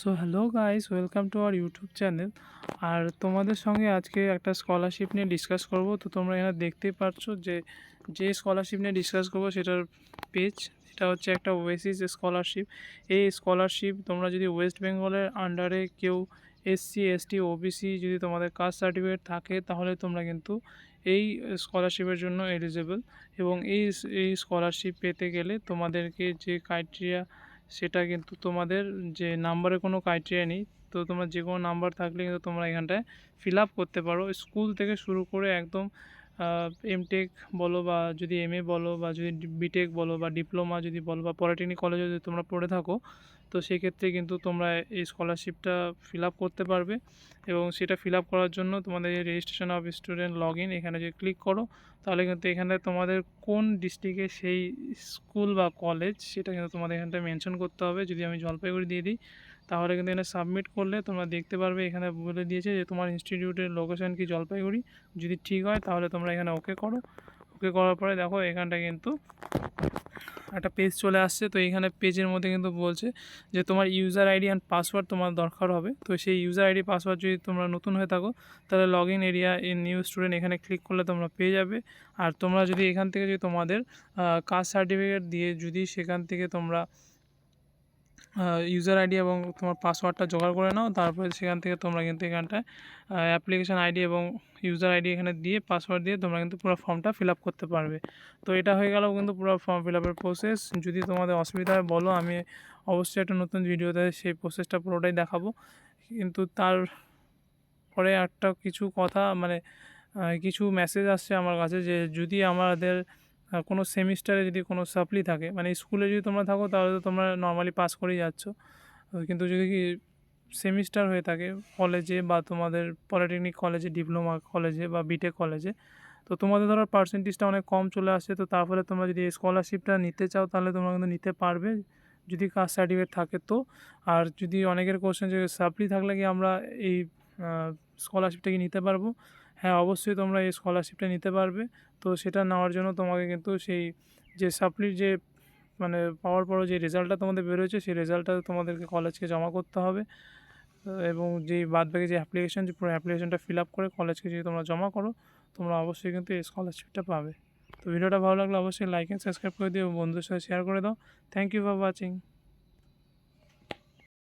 So hello guys, welcome to our YouTube channel. আর তোমাদের সঙ্গে আজকে একটা স্কলারশিপ নিয়ে ডিসকাস করব। তো তোমরা এখানে দেখতেই পারছো যে স্কলারশিপ নিয়ে ডিসকাস করবো সেটার পেজ। এটা হচ্ছে একটা ওয়েসিস স্কলারশিপ। এই স্কলারশিপ তোমরা যদি ওয়েস্ট বেঙ্গলের আন্ডারে কেউ এসসি এসটি ওবিসি যদি তোমাদের কাস্ট সার্টিফিকেট থাকে তাহলে তোমরা কিন্তু এই স্কলারশিপের জন্য এলিজেবল। এবং এই স্কলারশিপ পেতে গেলে তোমাদেরকে যে ক্রাইটেরিয়া সেটা কিন্তু তোমাদের যে নাম্বারে কোনো ক্রাইটেরিয়া নেই। তো তোমরা যে কোনো নাম্বার থাকলে কিন্তু তোমরা এখানটায় ফিল আপ করতে পারো। স্কুল থেকে শুরু করে একদম এমটেক বলো বা যদি এমএ বলো বা যদি বিটেক বলো বা ডিপ্লোমা যদি বলো বা পলিটেকনিক কলেজে যদি তোমরা পড়ে থাকো, তো সেক্ষেত্রে কিন্তু তোমরা এই স্কলারশিপটা ফিল আপ করতে পারবে। এবং সেটা ফিল আপ করার জন্য তোমাদের এই registration of student log in এখানে যদি ক্লিক করো তাহলে কিন্তু এখানে তোমাদের কোন ডিস্ট্রিক্টে সেই স্কুল বা কলেজ সেটা কিন্তু তোমাদের এখানটায় মেনশন করতে হবে। যদি আমি জলপাইগুড়ি দিয়ে দিই তাহলে কিন্তু এখানে সাবমিট করলে তোমরা দেখতে পারবে এখানে বলে দিয়েছে যে তোমার ইনস্টিটিউটের লোকেশন কি জলপাইগুড়ি। যদি ঠিক হয় তাহলে তোমরা এখানে ওকে করো। ওকে করার পরে দেখো এখানটা কিন্তু একটা পেজ চলে আসছে। তো এইখানে পেজের মধ্যে কিন্তু বলছে যে তোমার ইউজার আইডি অ্যান্ড পাসওয়ার্ড তোমার দরকার হবে। তো সেই ইউজার আইডি পাসওয়ার্ড যদি তোমরা নতুন হয়ে থাকো তাহলে log in area in new student এখানে ক্লিক করলে তোমরা পেয়ে যাবে। আর তোমরা যদি এখান থেকে যদি তোমাদের কাস্ট সার্টিফিকেট দিয়ে যদি সেখান থেকে তোমরা ইউজার আইডি এবং তোমার পাসওয়ার্ডটা জোগাড় করে নাও, তারপরে সেখান থেকে তোমরা কিন্তু এখানটায় অ্যাপ্লিকেশান আইডি এবং ইউজার আইডি এখানে দিয়ে পাসওয়ার্ড দিয়ে তোমরা কিন্তু পুরো ফর্মটা ফিল আপ করতে পারবে। তো এটা হয়ে গেল কিন্তু পুরো ফর্ম ফিল আপের প্রসেস। যদি তোমাদের অসুবিধা হয় বলো, আমি অবশ্যই একটা নতুন ভিডিওতে সেই প্রসেসটা পুরোটাই দেখাবো। কিন্তু তারপরে একটা কিছু কথা মানে কিছু মেসেজ আসছে আমার কাছে যে যদি আমাদের কোনো সেমিস্টারে যদি কোনো সাপ্লি থাকে, মানে স্কুলে যদি তোমরা থাকো তাহলে তো তোমরা নর্মালি পাস করেই যাচ্ছ। কিন্তু যদি কি সেমিস্টার হয়ে থাকে কলেজে বা তোমাদের পলিটেকনিক কলেজে, ডিপ্লোমা কলেজে বা বিটেক কলেজে, তো তোমাদের ধরো পার্সেন্টেজটা অনেক কম চলে আসছে, তো তারপরে তোমরা যদি এই স্কলারশিপটা নিতে চাও তাহলে তোমরা কিন্তু নিতে পারবে যদি কাস্ট সার্টিফিকেট থাকে তো। আর যদি অনেকের কোশ্চেন যে সাপ্লি থাকলে কি আমরা এই স্কলারশিপটা কি নিতে পারবো? হ্যাঁ, অবশ্যই তোমরা এই স্কলারশিপটা নিতে পারবে। তো সেটা নেওয়ার জন্য তোমাকে কিন্তু সেই যে সাপ্লির যে মানে পাওয়ার পরও যে রেজাল্টটা তোমাদের বেরোচ্ছে সেই রেজাল্টটা তোমাদেরকে কলেজকে জমা করতে হবে। এবং যেই বাদবাকি যে অ্যাপ্লিকেশন, যে পুরো অ্যাপ্লিকেশনটা ফিল আপ করে কলেজকে যদি তোমরা জমা করো তোমরা অবশ্যই কিন্তু এই স্কলারশিপটা পাবে। তো ভিডিওটা ভালো লাগলে অবশ্যই লাইক অ্যান্ড সাবস্ক্রাইব করে দিও এবং বন্ধুদের সাথে শেয়ার করে দাও। Thank you for watching.